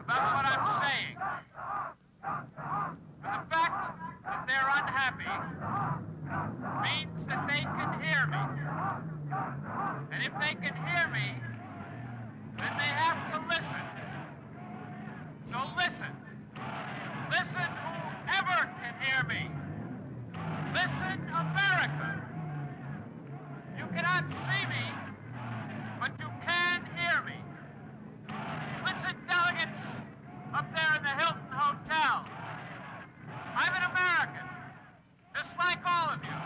about what I'm saying. But the fact that they're unhappy means that they can hear me. And if they can hear me, then they have to listen. So listen. Listen, whoever can hear me. Listen, America. You cannot see me, but you can hear me. Listen, delegates up there in the Hilton Hotel. I'm an American, just like all of you.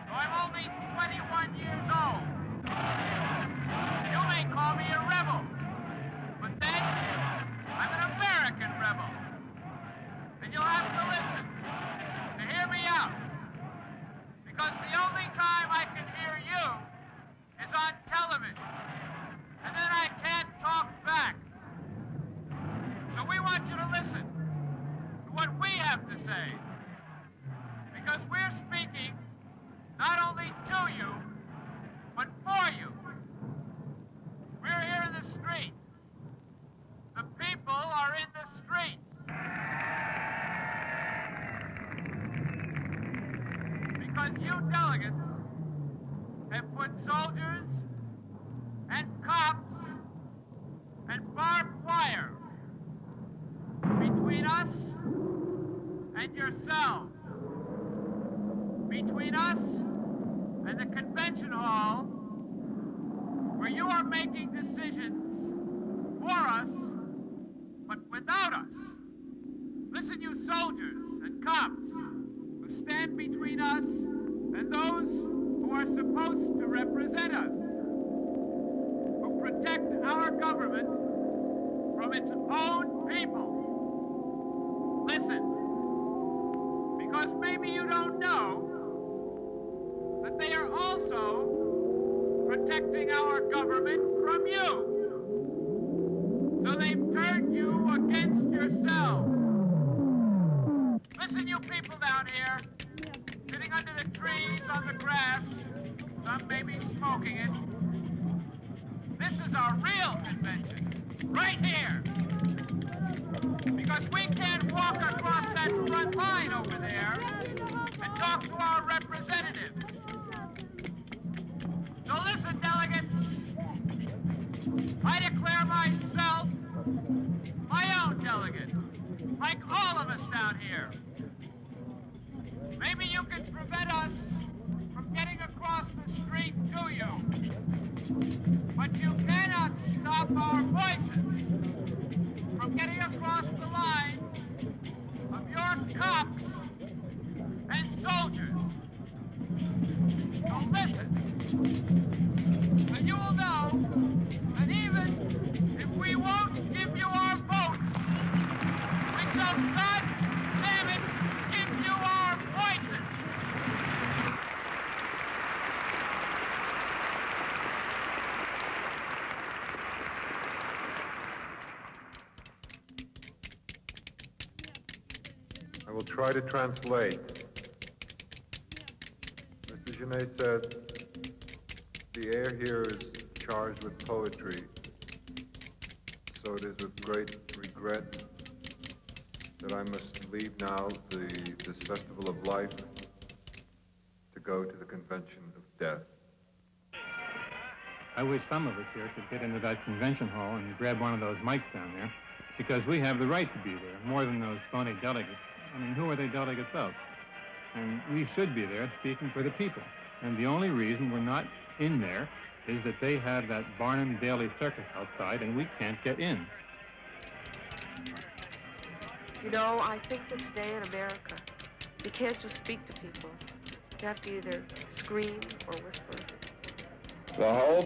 Though I'm only 21 years old. You may call me a rebel, but then I'm an American rebel. And you'll have to listen to hear me out. Because the only time I can hear you is on television. And then I can't talk back. So we want you to listen to what we have to say. Because we're speaking not only to you, but for you. We're here in the street. The people are in the street. Because you delegates have put soldiers and cops and barbed wire between us and yourselves, between us and the convention hall, where you are making decisions for us, but without us. Listen, you soldiers and cops who stand between us and those who are supposed to represent us, who protect our government from its own people. Listen, because maybe you don't know that they are also protecting our government from you. So they've turned you against yourselves. Listen, you people down here, sitting under the trees on the grass, some may be smoking it. This is our real convention, right here. Because we can't walk across that front line over there and talk to our representatives. So listen, delegates, I declare myself my own delegate, like all of us down here. Maybe you can prevent us from getting across the street to you, but you cannot stop our voices from getting across the lines of your cops and soldiers. So listen, so you will know that even if we won't give you our votes, we shall, God damn it, give you our voices. I will try to translate. Mr. Genet said, the air here is charged with poetry, so it is with great regret that I must leave now this festival of life to go to the convention of death. I wish some of us here could get into that convention hall and grab one of those mics down there, because we have the right to be there, more than those phony delegates. I mean, who are they delegates of? And we should be there speaking for the people. And the only reason we're not in there is that they have that Barnum Daily Circus outside and we can't get in. You know, I think that today in America, you can't just speak to people. You have to either scream or whisper. The whole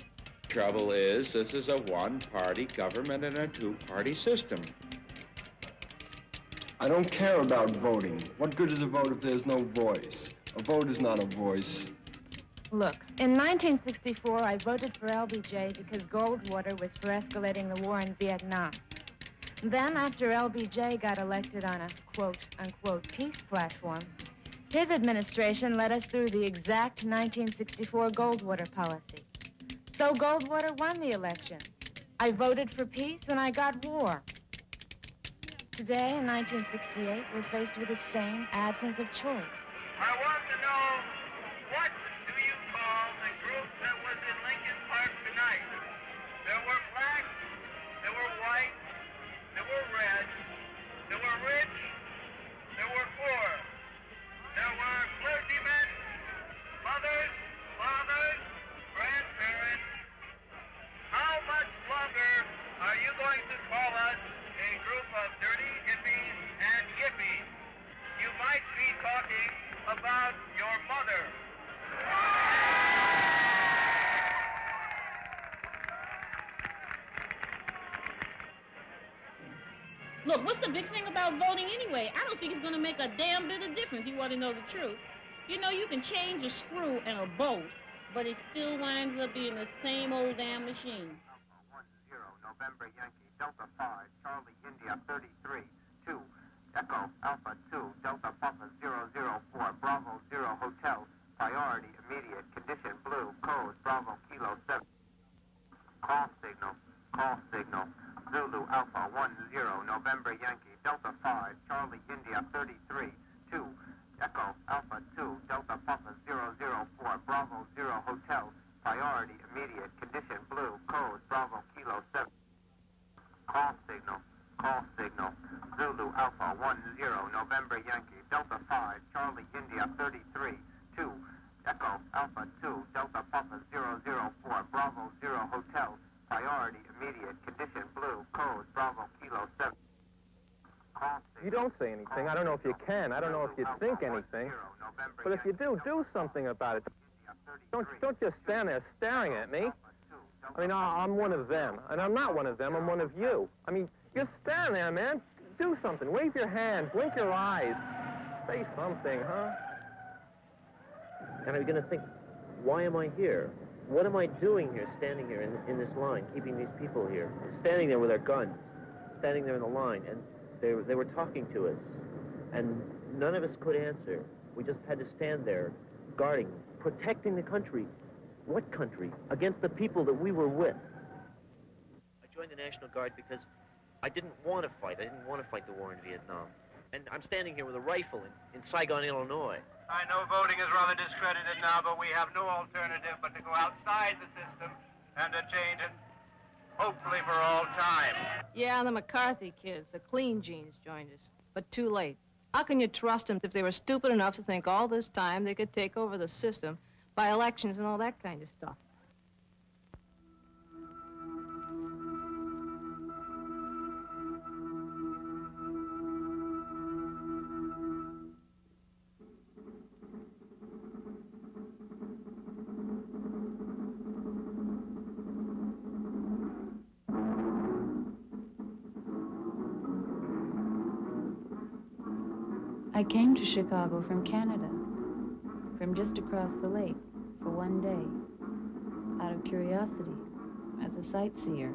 trouble is this is a one-party government and a two-party system. I don't care about voting. What good is a vote if there's no voice? A vote is not a voice. Look, in 1964, I voted for LBJ because Goldwater was for escalating the war in Vietnam. Then, after LBJ got elected on a quote-unquote peace platform, his administration led us through the exact 1964 Goldwater policy. So Goldwater won the election. I voted for peace and I got war. Today, in 1968, we're faced with the same absence of choice. I want to know, what do you call the group that was in Lincoln Park tonight? There were black, there were white, there were red, there were rich, there were poor. There were clergymen, mothers, fathers, grandparents. How much longer are you going to call us a group of dirty hippies and yippies? You might be talking about your mother. Look, what's the big thing about voting anyway? I don't think it's going to make a damn bit of difference. You want to know the truth. You know, you can change a screw in a boat, but it still winds up being the same old damn machine. Alpha 10, November Yankee, Delta 5, Charlie India 33, 2, Echo Alpha 2, Delta Papa 004, Bravo 0 Hotel, priority immediate, condition blue, code Bravo Kilo 7, call signal, Zulu Alpha 10, November Yankee, Delta 5, Charlie India 33, 2, Echo Alpha 2, Delta Papa 004, Bravo 0 Hotel, priority immediate, condition blue, code Bravo Kilo 7, call signal, Zulu Alpha 10, November Yankee, Delta 5, Charlie India 33, 2, Echo Alpha 2, Delta Papa 004, Bravo 0 Hotel, priority immediate, condition blue, code Bravo Kilo 7. You don't say anything. I don't know if you can. I don't know if you think anything. But if you do something about it. Don't just stand there staring at me. I mean, I'm one of them. And I'm not one of them. I'm one of you. I mean, just stand there, man. Do something. Wave your hand. Blink your eyes. Say something, huh? And are you going to think, why am I here? What am I doing here, standing here in this line, keeping these people here? Standing there with our guns, standing there in the line, and they were talking to us. And none of us could answer. We just had to stand there, guarding, protecting the country. What country? Against the people that we were with. I joined the National Guard because I didn't want to fight. I didn't want to fight the war in Vietnam. And I'm standing here with a rifle in Saigon, Illinois. I know voting is rather discredited now, but we have no alternative but to go outside the system and to change it, hopefully for all time. Yeah, the McCarthy kids, the clean jeans joined us, but too late. How can you trust them if they were stupid enough to think all this time they could take over the system by elections and all that kind of stuff? I came to Chicago from Canada, from just across the lake, for one day, out of curiosity, as a sightseer.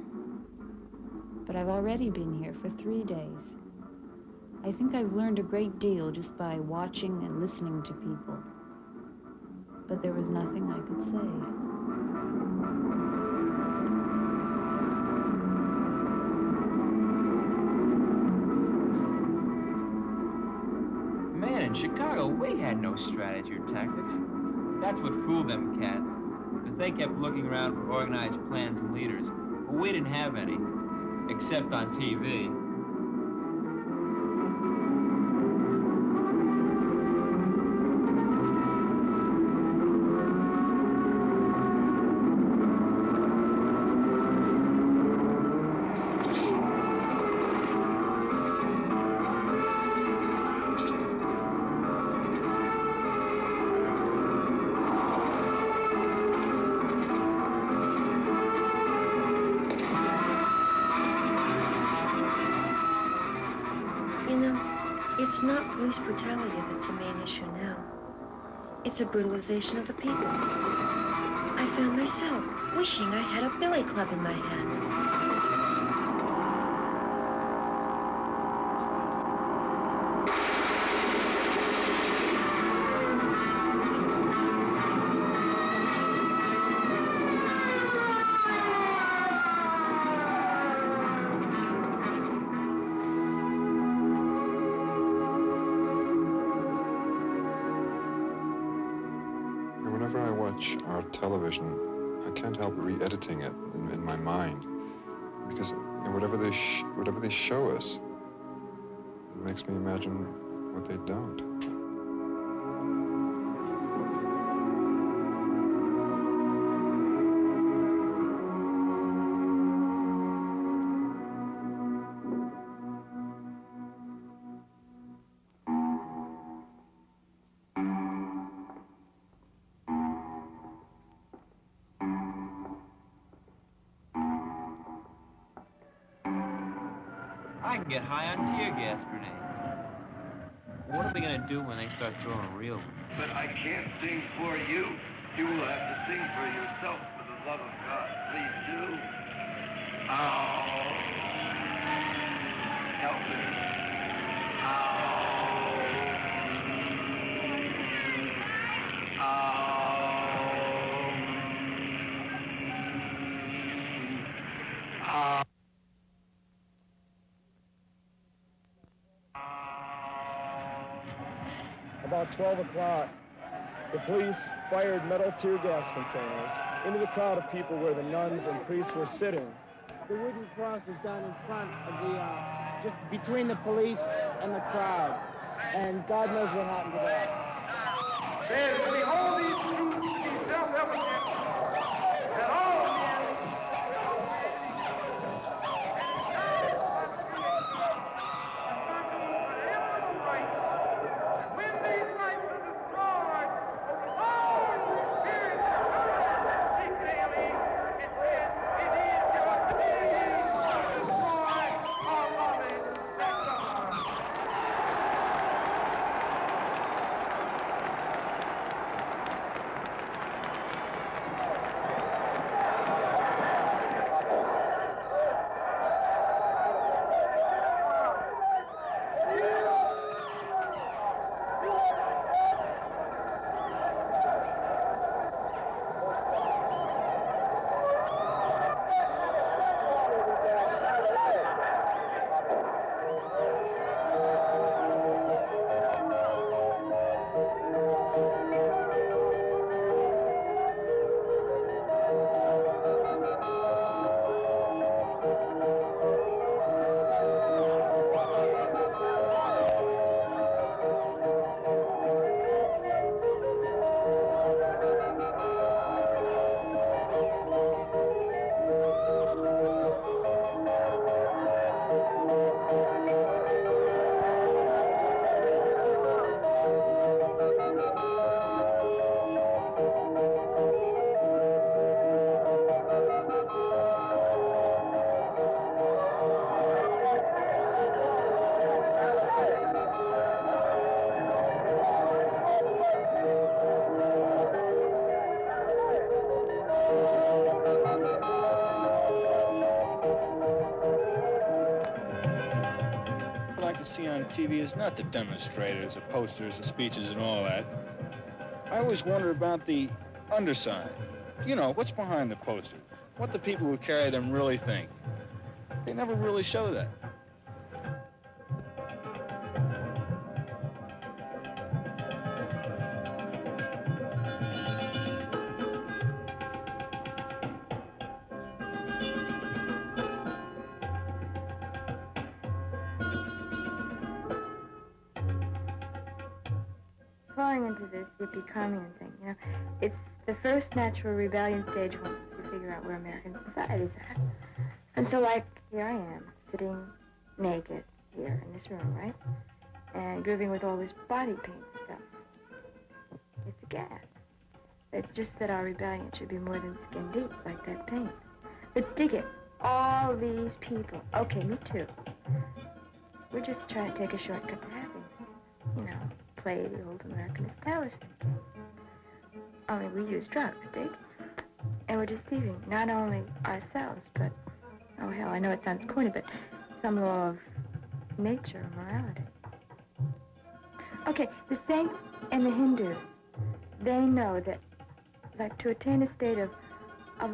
But I've already been here for 3 days. I think I've learned a great deal just by watching and listening to people. But there was nothing I could say. In Chicago, we had no strategy or tactics. That's what fooled them cats, because they kept looking around for organized plans and leaders. But we didn't have any, except on TV. It's not police brutality that's the main issue now. It's a brutalization of the people. I found myself wishing I had a billy club in my hand. watch our television, I can't help re-editing it in my mind, because whatever they show us, it makes me imagine what they don't. I can get high on tear gas grenades. What are we gonna do when they start throwing real ones? But I can't sing for you. You will have to sing for yourself, for the love of God. Please do. Oh. Help me. About 12 o'clock, the police fired metal tear gas containers into the crowd of people where the nuns and priests were sitting. The wooden cross was down in front of the, just between the police and the crowd. And God knows what happened to that. Then we hold these truths to be self-evident that all men TV is not the demonstrators, the posters, the speeches, and all that. I always wonder about the underside. You know, what's behind the posters? What the people who carry them really think. They never really show that. Falling into this yippee-commune thing, you know, it's the first natural rebellion stage once you figure out where American society's at. And so, like, here I am, sitting naked here in this room, right? And grooving with all this body paint stuff. It's a gas. It's just that our rebellion should be more than skin deep, like that paint. But dig it, all these people, okay, me too. We're just trying to take a shortcut to happiness, you know. Play the old American establishment game. Only we use drugs, dig? And we're deceiving not only ourselves, but, oh hell, I know it sounds corny, but some law of nature or morality. Okay, the saints and the Hindus, they know that, like, to attain a state of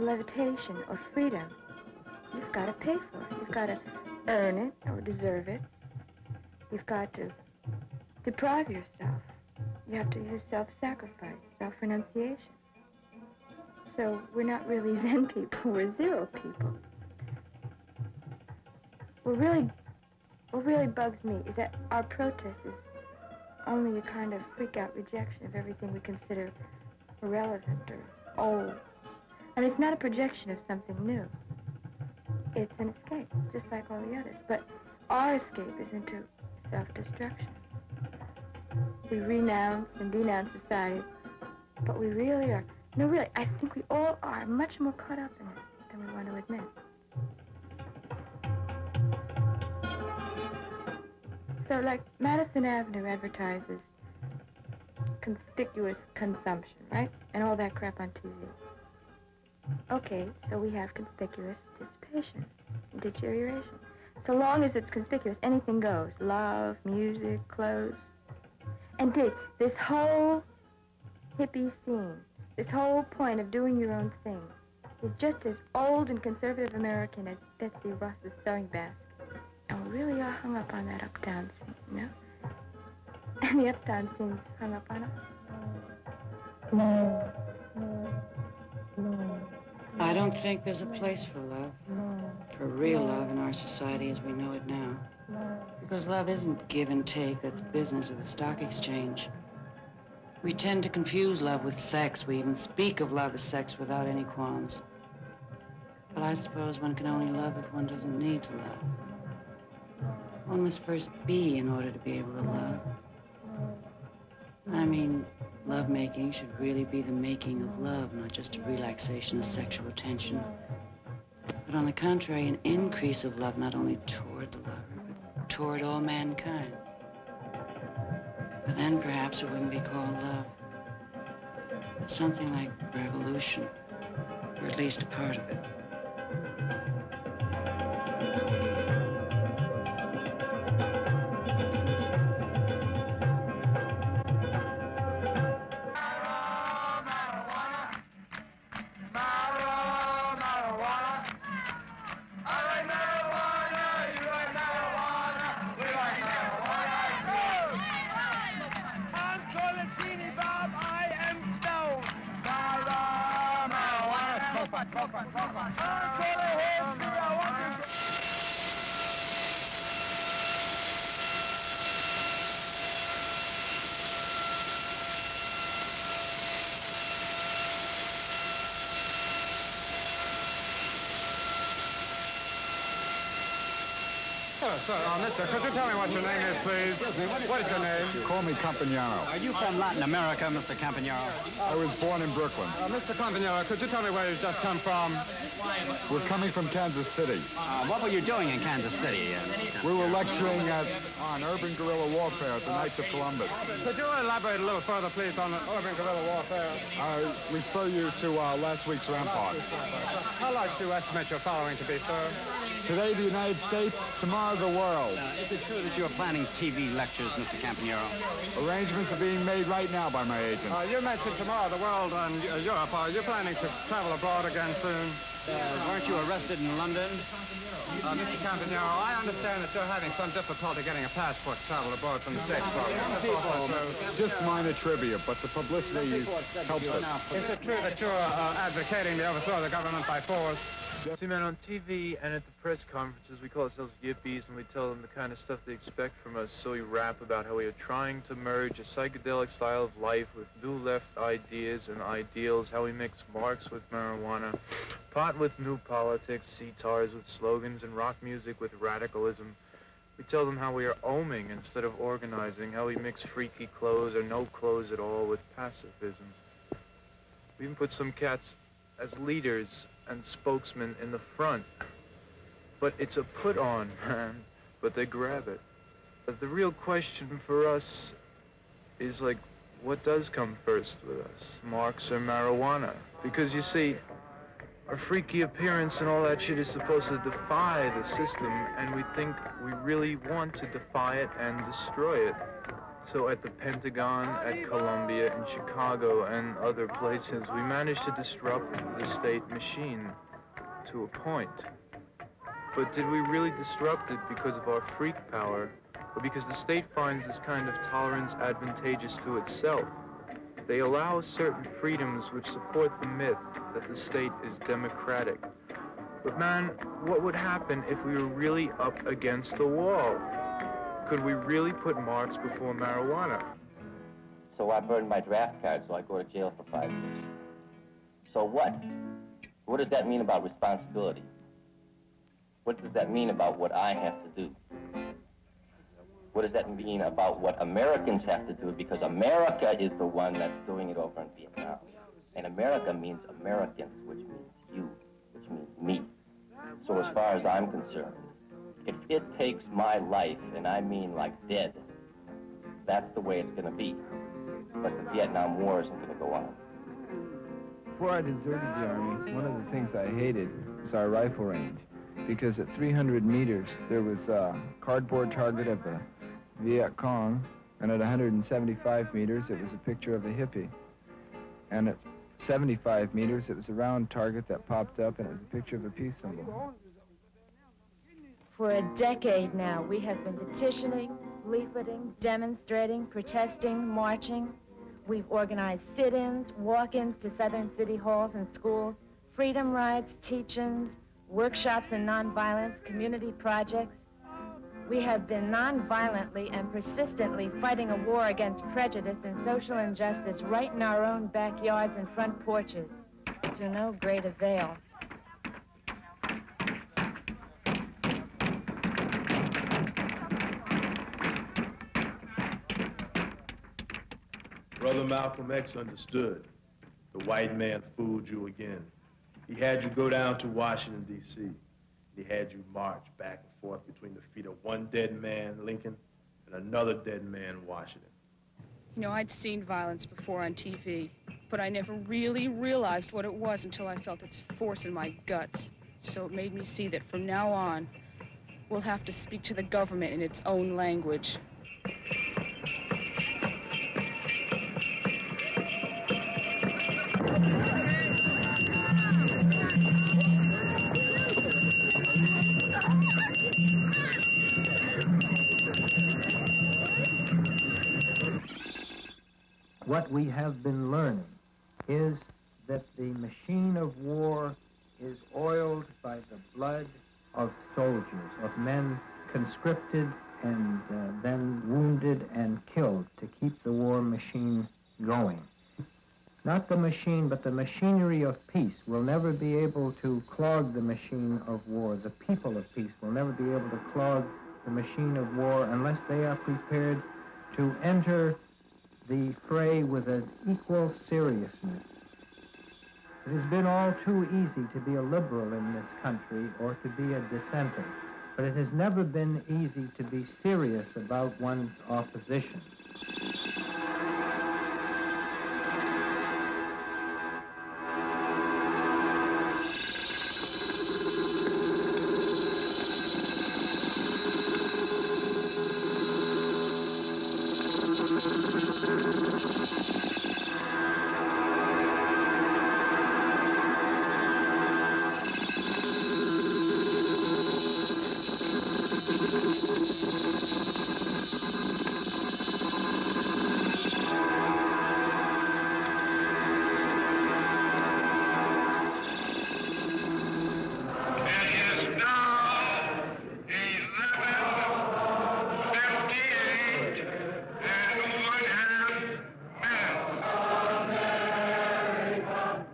levitation or freedom, you've got to pay for it. You've got to earn it or deserve it. You've got to deprive yourself. You have to use self-sacrifice, self-renunciation. So we're not really Zen people, we're zero people. What really bugs me is that our protest is only a kind of freak-out rejection of everything we consider irrelevant or old. And it's not a projection of something new. It's an escape, just like all the others. But our escape is into self-destruction. We renounce and denounce society, but we really are, no really, I think we all are much more caught up in it than we want to admit. So like Madison Avenue advertises conspicuous consumption, right? And all that crap on TV. Okay, so we have conspicuous dissipation, deterioration. So long as it's conspicuous, anything goes. Love, music, clothes. And this whole hippie scene, this whole point of doing your own thing is just as old and conservative American as Betsy Ross's sewing basket. And we really are hung up on that uptown scene, you know? And the uptown scene's hung up on us. No. I don't think there's a place for love, for real love in our society as we know it now. Because love isn't give and take, that's business of the stock exchange. We tend to confuse love with sex. We even speak of love as sex without any qualms. But I suppose one can only love if one doesn't need to love. One must first be in order to be able to love. I mean, lovemaking should really be the making of love, not just a relaxation of sexual tension. But on the contrary, an increase of love not only toward the lover, but toward all mankind. But then perhaps it wouldn't be called love. But something like revolution, or at least a part of it. Sir, mister, could you tell me what your name is, please? What is your name? Call me Campagnaro. Are you from Latin America, Mr. Campagnaro? I was born in Brooklyn. Mr. Campagnaro, could you tell me where you've just come from? We're coming from Kansas City. What were you doing in Kansas City? We were lecturing on urban guerrilla warfare at the Knights of Columbus. Could you elaborate a little further, please, on urban guerrilla warfare? I refer you to last week's Rampart. How large do you estimate your following to be, sir? Today, the United States. Tomorrow, the world. Is it true that you're planning TV lectures, Mr. Campagnaro? Arrangements are being made right now by my agent. You mentioned tomorrow, the world and Europe. Are you planning to travel abroad again soon? Weren't you arrested in London? Mr. Campagnaro, I understand that you're having some difficulty getting a passport to travel abroad from the State Department. Just minor trivia, but the publicity helps us. Is it true that you're advocating the overthrow of the government by force? See, man, on TV and at the press conferences, we call ourselves yippies, and we tell them the kind of stuff they expect from us. So we rap about how we are trying to merge a psychedelic style of life with new left ideas and ideals, how we mix Marx with marijuana, pot with new politics, sitars with slogans, and rock music with radicalism. We tell them how we are oming instead of organizing, how we mix freaky clothes or no clothes at all with pacifism. We even put some cats as leaders and spokesmen in the front. But it's a put-on, man, but they grab it. But the real question for us is, like, what does come first with us, Marx or marijuana? Because, you see, our freaky appearance and all that shit is supposed to defy the system, and we think we really want to defy it and destroy it. So at the Pentagon, at Columbia, in Chicago, and other places, we managed to disrupt the state machine to a point. But did we really disrupt it because of our freak power, or because the state finds this kind of tolerance advantageous to itself? They allow certain freedoms which support the myth that the state is democratic. But man, what would happen if we were really up against the wall? Could we really put Marx before marijuana? So I burned my draft card, so I go to jail for 5 years. So what? What does that mean about responsibility? What does that mean about what I have to do? What does that mean about what Americans have to do? Because America is the one that's doing it over in Vietnam. And America means Americans, which means you, which means me. So as far as I'm concerned, if it takes my life, and I mean like dead, that's the way it's going to be. But the Vietnam War isn't going to go on. Before I deserted the Army, one of the things I hated was our rifle range, because at 300 meters, there was a cardboard target of the Viet Cong, and at 175 meters, it was a picture of a hippie. And at 75 meters, it was a round target that popped up, and it was a picture of a peace symbol. For a decade now, we have been petitioning, leafleting, demonstrating, protesting, marching. We've organized sit-ins, walk-ins to southern city halls and schools, freedom rides, teach-ins, workshops in nonviolence, community projects. We have been nonviolently and persistently fighting a war against prejudice and social injustice right in our own backyards and front porches, to no great avail. Brother Malcolm X understood. The white man fooled you again. He had you go down to Washington, D.C. He had you march back and forth between the feet of one dead man, Lincoln, and another dead man, Washington. You know, I'd seen violence before on TV, but I never really realized what it was until I felt its force in my guts. So it made me see that from now on, we'll have to speak to the government in its own language. What we have been learning is that the machine of war is oiled by the blood of soldiers, of men conscripted and then wounded and killed to keep the war machine going. Not the machine, but the machinery of peace will never be able to clog the machine of war. The people of peace will never be able to clog the machine of war unless they are prepared to enter the fray with an equal seriousness. It has been all too easy to be a liberal in this country or to be a dissenter, but it has never been easy to be serious about one's opposition.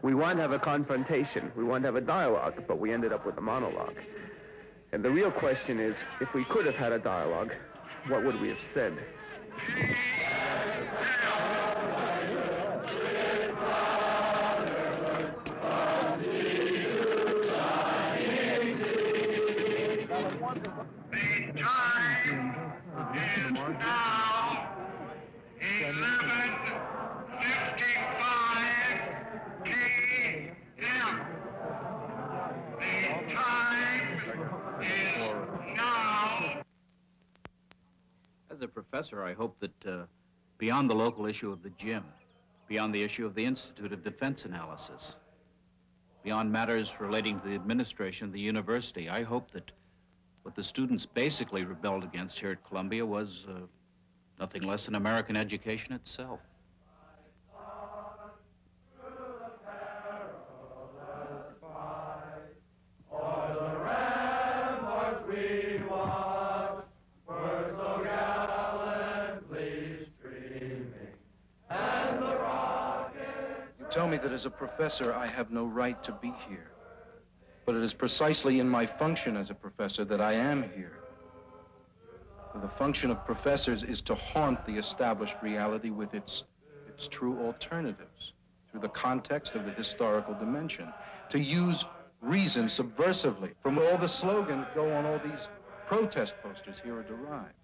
We wanted to have a confrontation, we wanted to have a dialogue, but we ended up with a monologue. And the real question is, if we could have had a dialogue, what would we have said? As a professor, I hope that beyond the local issue of the gym, beyond the issue of the Institute of Defense Analysis, beyond matters relating to the administration of the university, I hope that what the students basically rebelled against here at Columbia was nothing less than American education itself. tell me that as a professor, I have no right to be here. But it is precisely in my function as a professor that I am here. For the function of professors is to haunt the established reality with its true alternatives, through the context of the historical dimension, to use reason subversively from all the slogans that go on all these protest posters here are derived.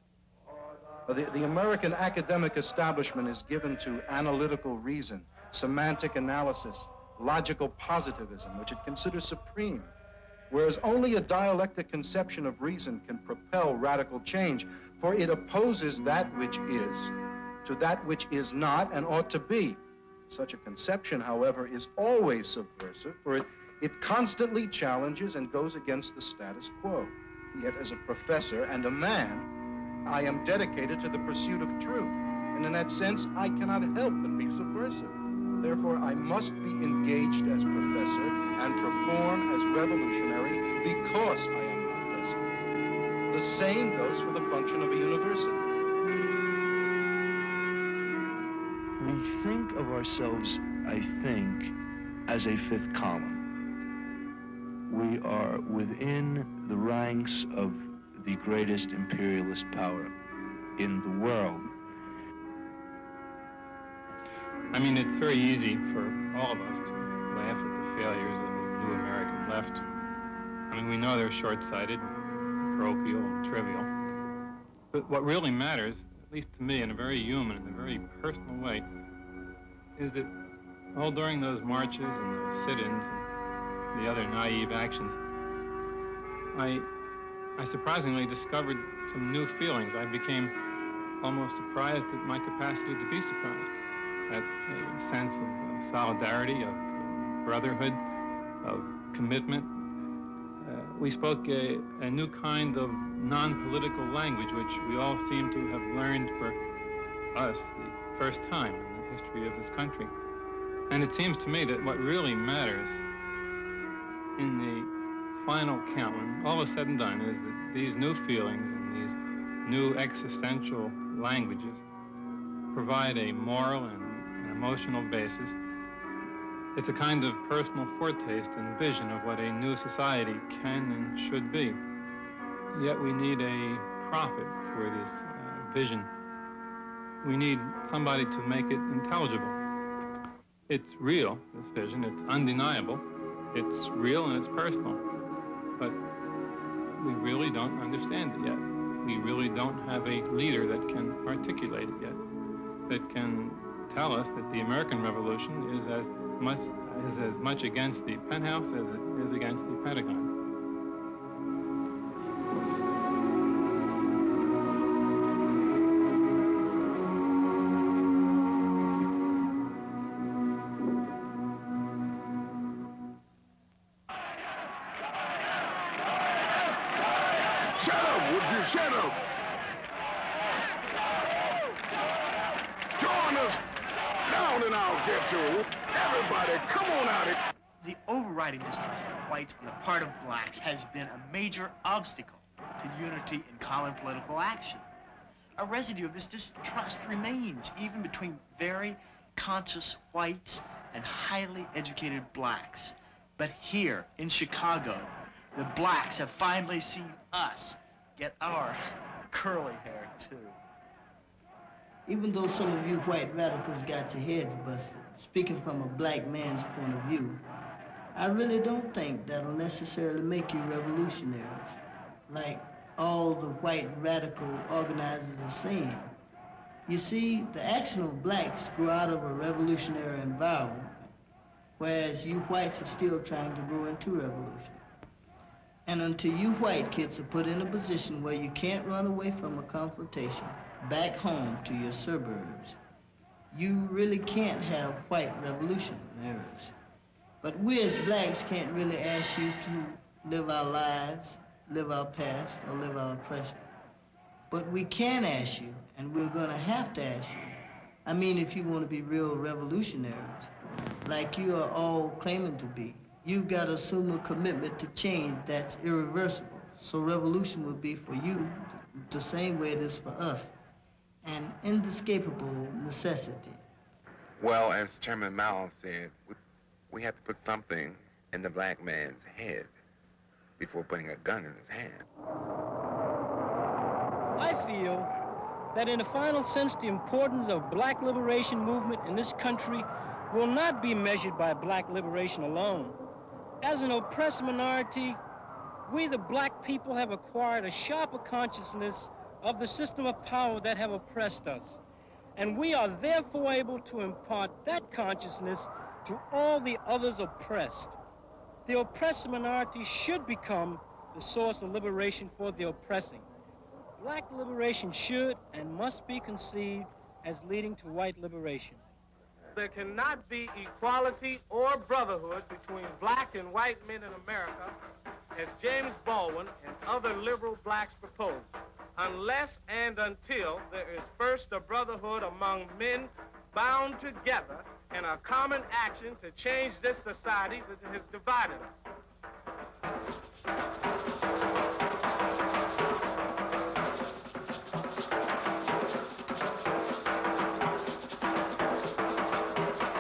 The American academic establishment is given to analytical reason, semantic analysis, logical positivism, which it considers supreme, whereas only a dialectic conception of reason can propel radical change, for it opposes that which is to that which is not and ought to be. Such a conception, however, is always subversive, for it constantly challenges and goes against the status quo. Yet as a professor and a man, I am dedicated to the pursuit of truth, and in that sense, I cannot help but be subversive. Therefore, I must be engaged as professor and perform as revolutionary because I am a professor. The same goes for the function of a university. We think of ourselves, I think, as a fifth column. We are within the ranks of the greatest imperialist power in the world. I mean, it's very easy for all of us to laugh at the failures of the new American left. I mean, we know they're short-sighted, parochial, and trivial. But what really matters, at least to me, in a very human, in a very personal way, is that all during those marches and the sit-ins and the other naive actions, I surprisingly discovered some new feelings. I became almost surprised at my capacity to be surprised, at a sense of solidarity, of brotherhood, of commitment. We spoke a new kind of non-political language, which we all seem to have learned for us the first time in the history of this country. And it seems to me that what really matters in the final count, when all is said and done, is that these new feelings and these new existential languages provide a moral and an emotional basis. It's a kind of personal foretaste and vision of what a new society can and should be. Yet we need a prophet for this vision. We need somebody to make it intelligible. It's real, this vision. It's undeniable. It's real and it's personal. But we really don't understand it yet. We really don't have a leader that can articulate it yet, that can tell us that the American Revolution is as much against the penthouse as it is against the Pentagon. Shut up! Join us down in our ghetto. Everybody, come on out here. The overriding distrust of whites on the part of blacks has been a major obstacle to unity in common political action. A residue of this distrust remains even between very conscious whites and highly educated blacks. But here in Chicago, the blacks have finally seen us get our curly hair, too. Even though some of you white radicals got your heads busted, speaking from a black man's point of view, I really don't think that'll necessarily make you revolutionaries, like all the white radical organizers are saying. You see, the action of blacks grew out of a revolutionary environment, whereas you whites are still trying to grow into revolution. And until you white kids are put in a position where you can't run away from a confrontation back home to your suburbs, you really can't have white revolutionaries. But we as blacks can't really ask you to live our lives, live our past, or live our oppression. But we can ask you, and we're gonna have to ask you. I mean, if you want to be real revolutionaries, like you are all claiming to be, you've got to assume a commitment to change that's irreversible. So revolution would be for you the same way it is for us, an inescapable necessity. Well, as Chairman Mao said, we have to put something in the black man's head before putting a gun in his hand. I feel that in the final sense, the importance of black liberation movement in this country will not be measured by black liberation alone. As an oppressed minority, we the black people have acquired a sharper consciousness of the system of power that have oppressed us. And we are therefore able to impart that consciousness to all the others oppressed. The oppressed minority should become the source of liberation for the oppressing. Black liberation should and must be conceived as leading to white liberation. There cannot be equality or brotherhood between black and white men in America, as James Baldwin and other liberal blacks propose, unless and until there is first a brotherhood among men bound together in a common action to change this society that has divided us.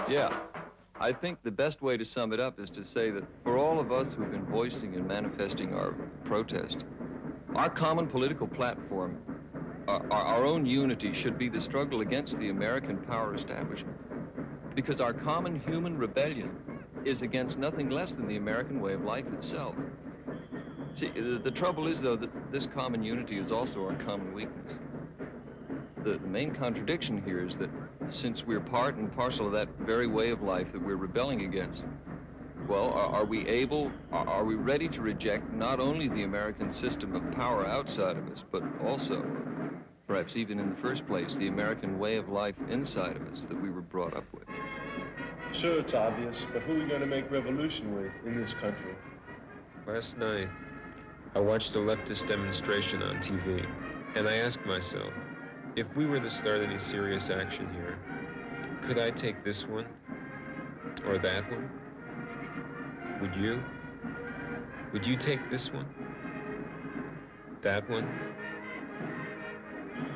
Yeah, I think the best way to sum it up is to say that for all of us who've been voicing and manifesting our protest, our common political platform, our own unity should be the struggle against the American power establishment. Because our common human rebellion is against nothing less than the American way of life itself. See, the trouble is, though, that this common unity is also our common weakness. The main contradiction here is that since we're part and parcel of that very way of life that we're rebelling against, well, are we ready to reject not only the American system of power outside of us, but also, perhaps even in the first place, the American way of life inside of us that we were brought up with? Sure, it's obvious, but who are we going to make revolution with in this country? Last night, I watched a leftist demonstration on TV, and I asked myself, if we were to start any serious action here, could I take this one or that one? Would you? Would you take this one? That one?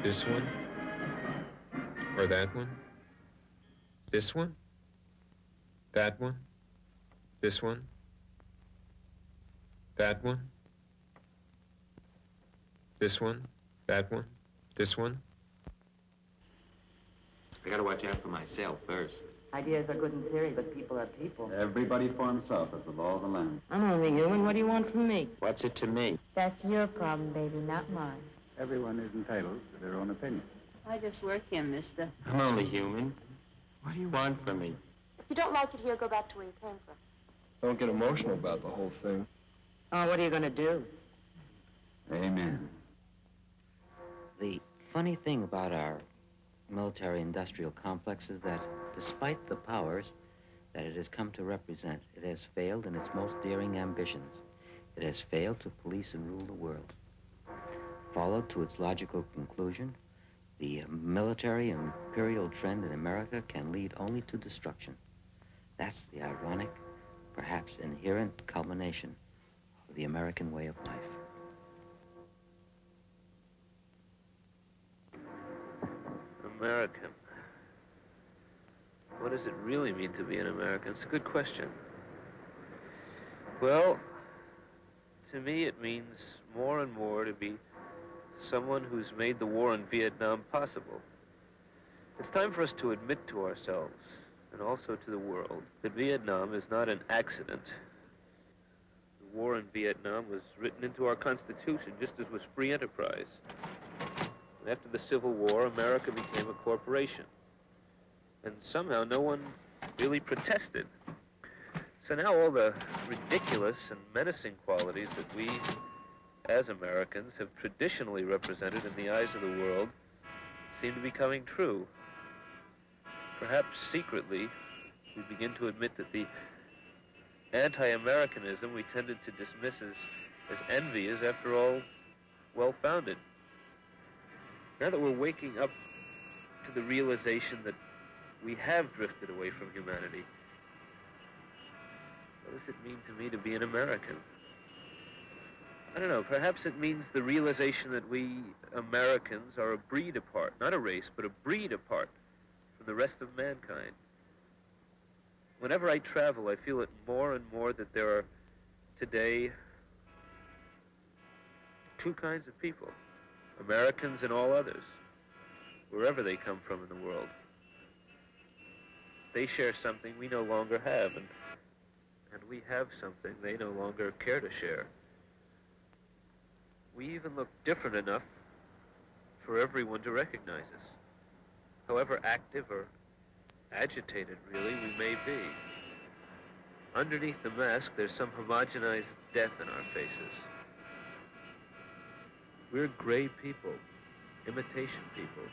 This one? Or that one? This one? That one? This one? That one? This one? That one? This one? I gotta watch out for myself first. Ideas are good in theory, but people are people. Everybody for himself is the law of the land. I'm only human. What do you want from me? What's it to me? That's your problem, baby, not mine. Everyone is entitled to their own opinion. I just work here, mister. I'm only human. What do you want from me? If you don't like it here, go back to where you came from. Don't get emotional about the whole thing. Oh, what are you going to do? Amen. The funny thing about our military-industrial complex is that despite the powers that it has come to represent, it has failed in its most daring ambitions. It has failed to police and rule the world. Followed to its logical conclusion, the military imperial trend in America can lead only to destruction. That's the ironic, perhaps inherent culmination of the American way of life. American. What does it really mean to be an American? It's a good question. Well, to me it means more and more to be someone who's made the war in Vietnam possible. It's time for us to admit to ourselves, and also to the world, that Vietnam is not an accident. The war in Vietnam was written into our Constitution, just as was free enterprise. And after the Civil War, America became a corporation. And somehow no one really protested. So now all the ridiculous and menacing qualities that we, as Americans, have traditionally represented in the eyes of the world seem to be coming true. Perhaps secretly, we begin to admit that the anti-Americanism we tended to dismiss as envy is, after all, well-founded. Now that we're waking up to the realization that we have drifted away from humanity, what does it mean to me to be an American? I don't know, perhaps it means the realization that we Americans are a breed apart, not a race, but a breed apart from the rest of mankind. Whenever I travel, I feel it more and more that there are today two kinds of people, Americans and all others, wherever they come from in the world. They share something we no longer have, and we have something they no longer care to share. We even look different enough for everyone to recognize us, however active or agitated, really, we may be. Underneath the mask, there's some homogenized death in our faces. We're gray people, imitation people.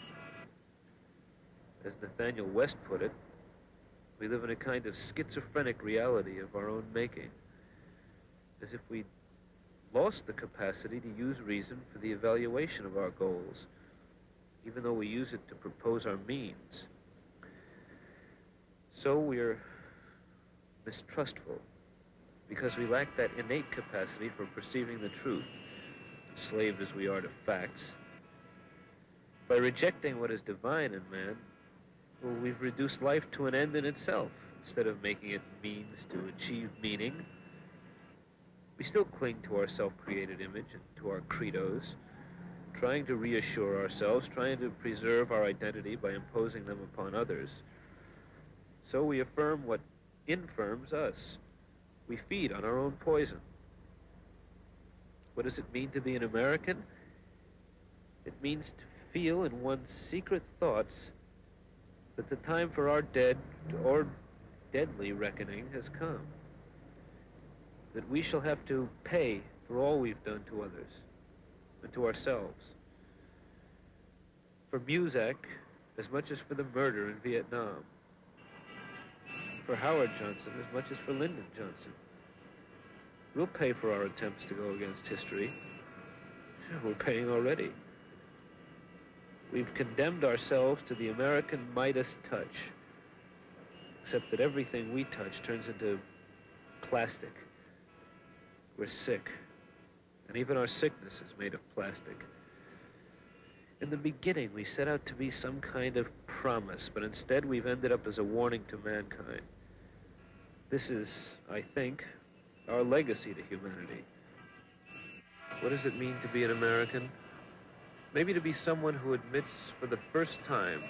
As Nathaniel West put it, we live in a kind of schizophrenic reality of our own making, as if we'd lost the capacity to use reason for the evaluation of our goals, even though we use it to propose our means. So we're mistrustful, because we lack that innate capacity for perceiving the truth, enslaved as we are to facts. By rejecting what is divine in man, well, we've reduced life to an end in itself, instead of making it means to achieve meaning. We still cling to our self-created image and to our credos, trying to reassure ourselves, trying to preserve our identity by imposing them upon others. So we affirm what infirms us. We feed on our own poison. What does it mean to be an American? It means to feel in one's secret thoughts that the time for our dead or deadly reckoning has come. That we shall have to pay for all we've done to others and to ourselves. For Muzak, as much as for the murder in Vietnam. For Howard Johnson, as much as for Lyndon Johnson. We'll pay for our attempts to go against history. We're paying already. We've condemned ourselves to the American Midas touch, except that everything we touch turns into plastic. We're sick, and even our sickness is made of plastic. In the beginning, we set out to be some kind of promise, but instead we've ended up as a warning to mankind. This is, I think, our legacy to humanity. What does it mean to be an American? Maybe to be someone who admits for the first time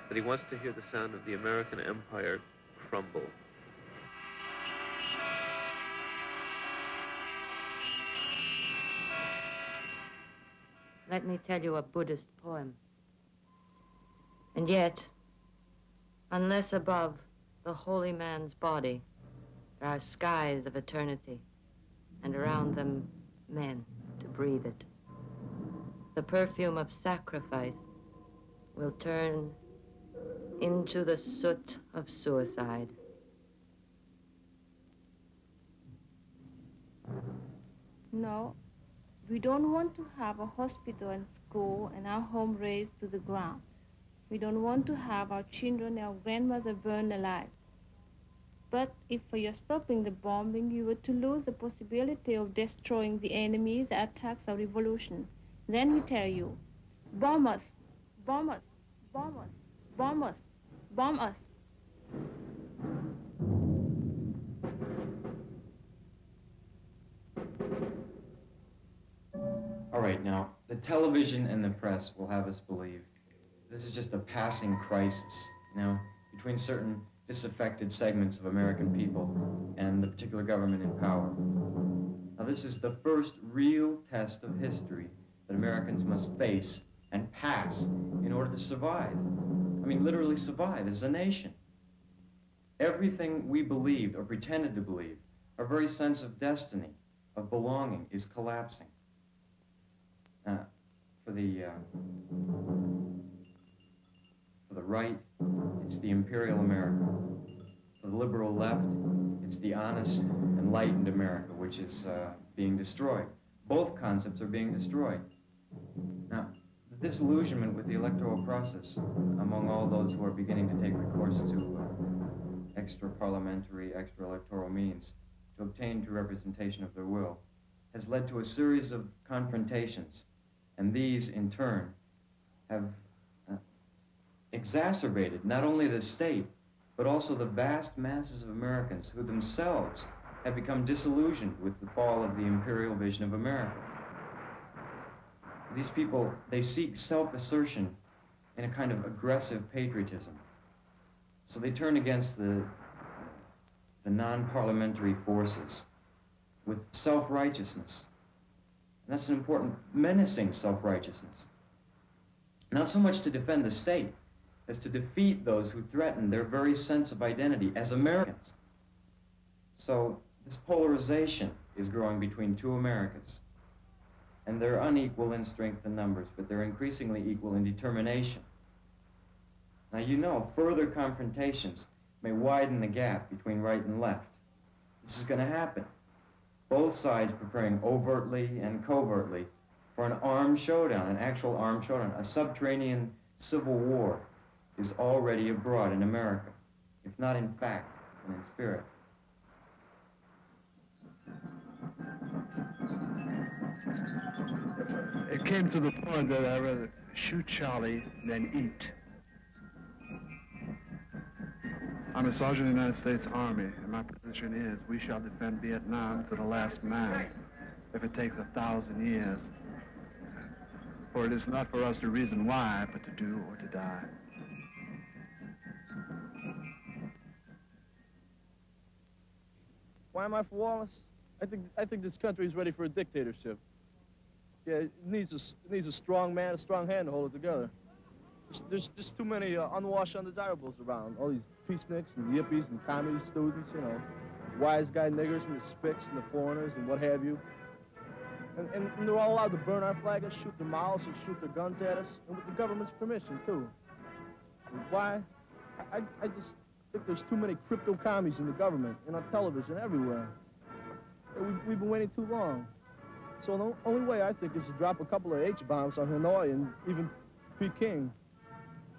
that he wants to hear the sound of the American empire crumble. Let me tell you a Buddhist poem. And yet, unless above the holy man's body, there are skies of eternity, and around them men to breathe it. The perfume of sacrifice will turn into the soot of suicide. No, we don't want to have a hospital and school and our home razed to the ground. We don't want to have our children and our grandmother burned alive. But if you're stopping the bombing, you were to lose the possibility of destroying the enemy's attacks of revolution. Then we tell you, bomb us, bomb us, bomb us, bomb us, bomb us. All right, now, the television and the press will have us believe this is just a passing crisis, between certain disaffected segments of American people and the particular government in power. Now, this is the first real test of history that Americans must face and pass in order to survive. I mean, literally survive as a nation. Everything we believed or pretended to believe, our very sense of destiny, of belonging, is collapsing. For the right, it's the imperial America. For the liberal left, it's the honest, enlightened America, which is being destroyed. Both concepts are being destroyed. Now, the disillusionment with the electoral process among all those who are beginning to take recourse to extra-parliamentary, extra-electoral means to obtain true representation of their will has led to a series of confrontations, and these, in turn, have exacerbated not only the state, but also the vast masses of Americans who themselves have become disillusioned with the fall of the imperial vision of America. These people, they seek self-assertion in a kind of aggressive patriotism. So they turn against the non-parliamentary forces with self-righteousness. And that's an important, menacing self-righteousness. Not so much to defend the state as to defeat those who threaten their very sense of identity as Americans. So this polarization is growing between two Americas. And they're unequal in strength and numbers, but they're increasingly equal in determination. Now, you know, further confrontations may widen the gap between right and left. This is going to happen. Both sides preparing overtly and covertly for an armed showdown, an actual armed showdown. A subterranean civil war is already abroad in America, if not in fact, and in spirit. It came to the point that I'd rather shoot Charlie than eat. I'm a sergeant in the United States Army, and my position is we shall defend Vietnam to the last man, if it takes 1,000 years. For it is not for us to reason why, but to do or to die. Why am I for Wallace? I think this country is ready for a dictatorship. Yeah, it needs a strong man, a strong hand to hold it together. There's just too many unwashed undesirables around. All these peaceniks and yippies and communist students, you know, wise guy niggers and the spics and the foreigners and what have you. And they're all allowed to burn our flag and shoot their mouths and shoot their guns at us, and with the government's permission, too. And why? I just think there's too many crypto-commies in the government and on television everywhere. We've been waiting too long. So the only way, I think, is to drop a couple of H-bombs on Hanoi and even Peking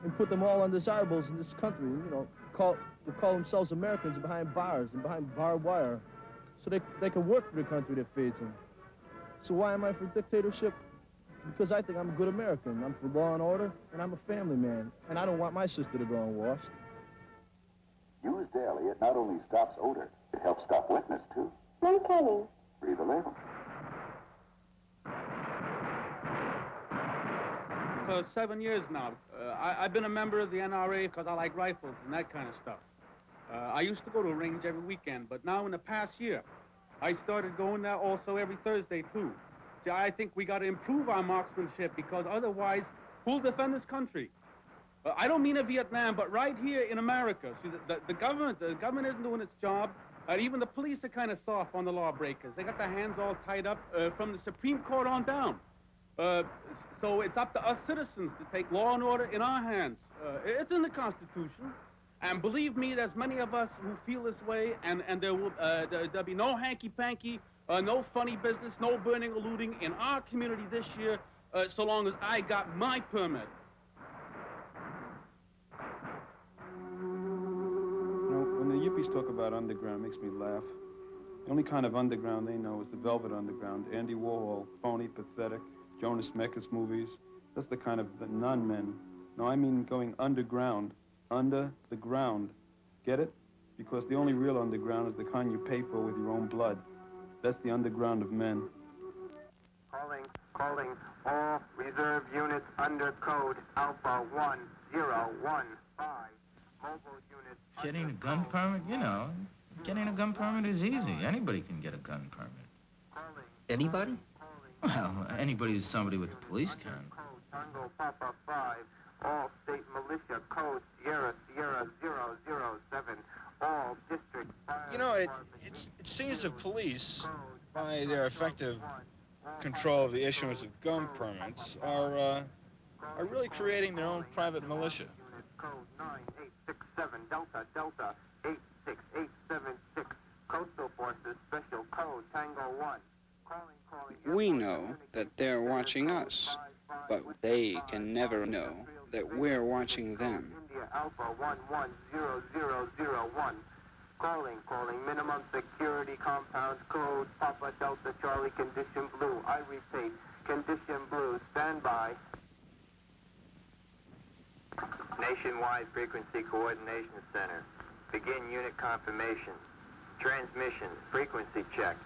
and put them all undesirables in this country, you know, call themselves Americans behind bars and behind barbed wire so they can work for the country that feeds them. So why am I for dictatorship? Because I think I'm a good American. I'm for law and order, and I'm a family man, and I don't want my sister to go unwashed. Used daily, it not only stops odor, it helps stop wetness, too. No kidding. Read the label. For 7 years now. I've been a member of the NRA because I like rifles and that kind of stuff. I used to go to a range every weekend, but now in the past year, I started going there also every Thursday, too. See, I think we got to improve our marksmanship because otherwise, who'll defend this country? I don't mean in Vietnam, but right here in America. See, the government isn't doing its job. Even the police are kind of soft on the lawbreakers. They got their hands all tied up from the Supreme Court on down. So it's up to us citizens to take law and order in our hands. It's in the Constitution. And believe me, there's many of us who feel this way, and there'll be no hanky-panky, no funny business, no burning or looting in our community this year, so long as I got my permit. You know, when the yippies talk about underground, it makes me laugh. The only kind of underground they know is the Velvet Underground. Andy Warhol, phony, pathetic, Jonas Mekas movies. That's the kind of the non-men. No, I mean going underground. Under the ground. Get it? Because the only real underground is the kind you pay for with your own blood. That's the underground of men. Calling all reserve units under code Alpha 1015. Mobile units. Getting a gun permit? You know, getting a gun permit is easy. Anybody can get a gun permit. Anybody? Well, anybody who's somebody with the police can. Tango Papa 5. All state militia code Sierra 007. All district. You know, it seems the police, by their effective control of the issuance of gun permits, are really creating their own private militia. Code 9867 Delta 86876. Coastal Forces Special Code Tango 1. We know that they're watching us, but they can never know that we're watching them. India Alpha 110001. Calling minimum security compound code Papa Delta Charlie condition blue. I repeat, condition blue, stand by. Nationwide Frequency Coordination Center. Begin unit confirmation. Transmission, frequency check.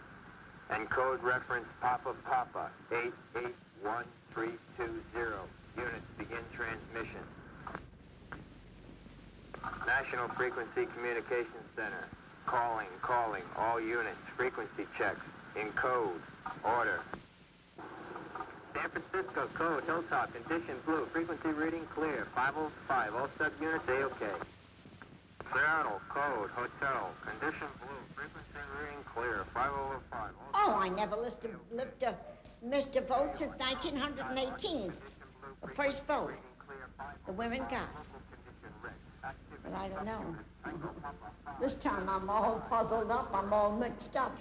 And code reference Papa 881320. Units begin transmission. National Frequency Communications Center. Calling. All units. Frequency checks. In code. Order. San Francisco code, Hilltop, condition blue. Frequency reading clear. 505. All subunits A-OK. Seattle code, hotel, condition blue. Frequency reading clear. 5005. Oh, I never missed a vote since 1918. The first vote the women got. But I don't know. This time I'm all puzzled up, I'm all mixed up.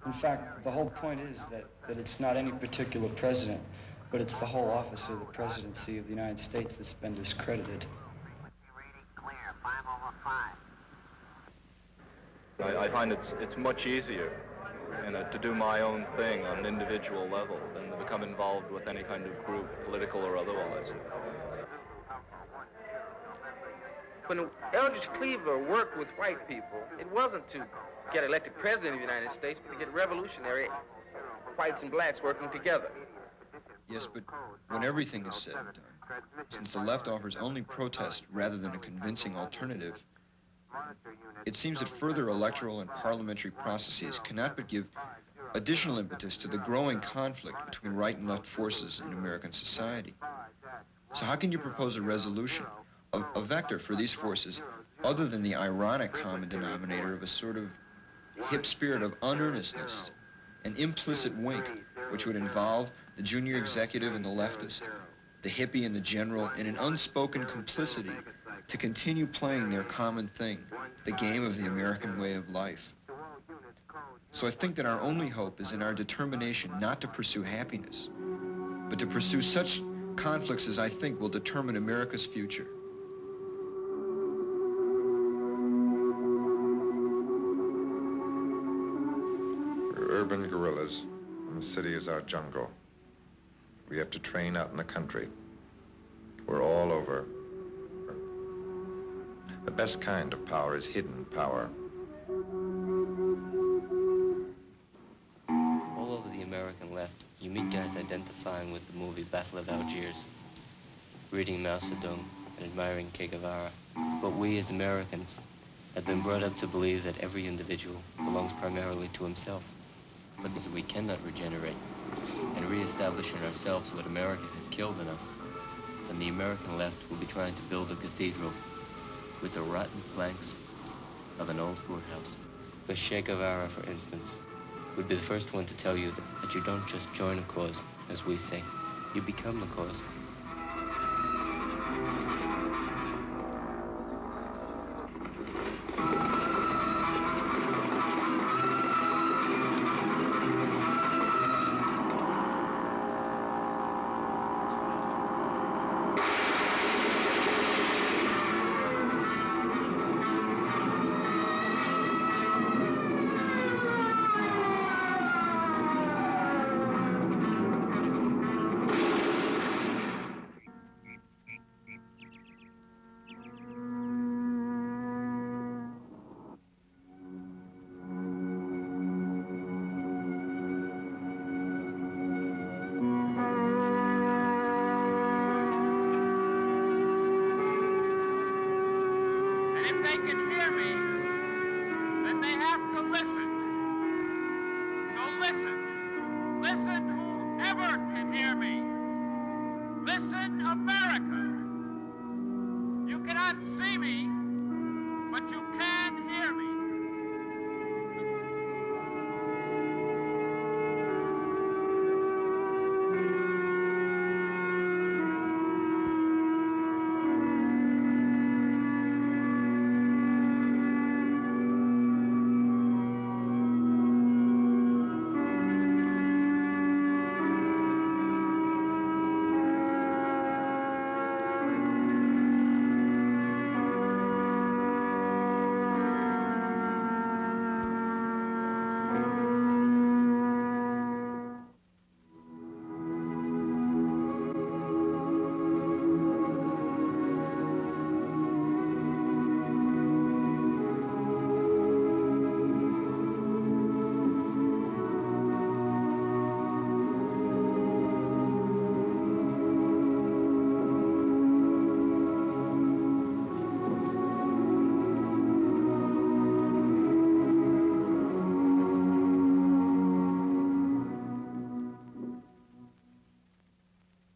In fact, the whole point is that it's not any particular president, but it's the whole office of the presidency of the United States that's been discredited. I find it's much easier to do my own thing on an individual level than to become involved with any kind of group, political or otherwise. When Eldridge Cleaver worked with white people, it wasn't to get elected president of the United States, but to get revolutionary whites and blacks working together. Yes, but when everything is said and done, since the left offers only protest rather than a convincing alternative, it seems that further electoral and parliamentary processes cannot but give additional impetus to the growing conflict between right and left forces in American society. So how can you propose a resolution, a vector for these forces, other than the ironic common denominator of a sort of hip spirit of unearnestness, an implicit wink, which would involve the junior executive and the leftist, the hippie and the general, in an unspoken complicity to continue playing their common thing, the game of the American way of life. So I think that our only hope is in our determination not to pursue happiness, but to pursue such conflicts as I think will determine America's future. We're urban guerrillas, and the city is our jungle. We have to train out in the country. We're all over. The best kind of power is hidden power. All over the American left, you meet guys identifying with the movie Battle of Algiers, reading Mao Zedong and admiring Che Guevara. But we as Americans have been brought up to believe that every individual belongs primarily to himself. But we cannot regenerate and reestablish in ourselves what America has killed in us, then the American left will be trying to build a cathedral with the rotten planks of an old courthouse. The Che Guevara, for instance, would be the first one to tell you that you don't just join a cause, as we say, you become the cause. If they can hear me, then they have to listen. So listen. Listen, whoever can hear me. Listen, America. You cannot see me,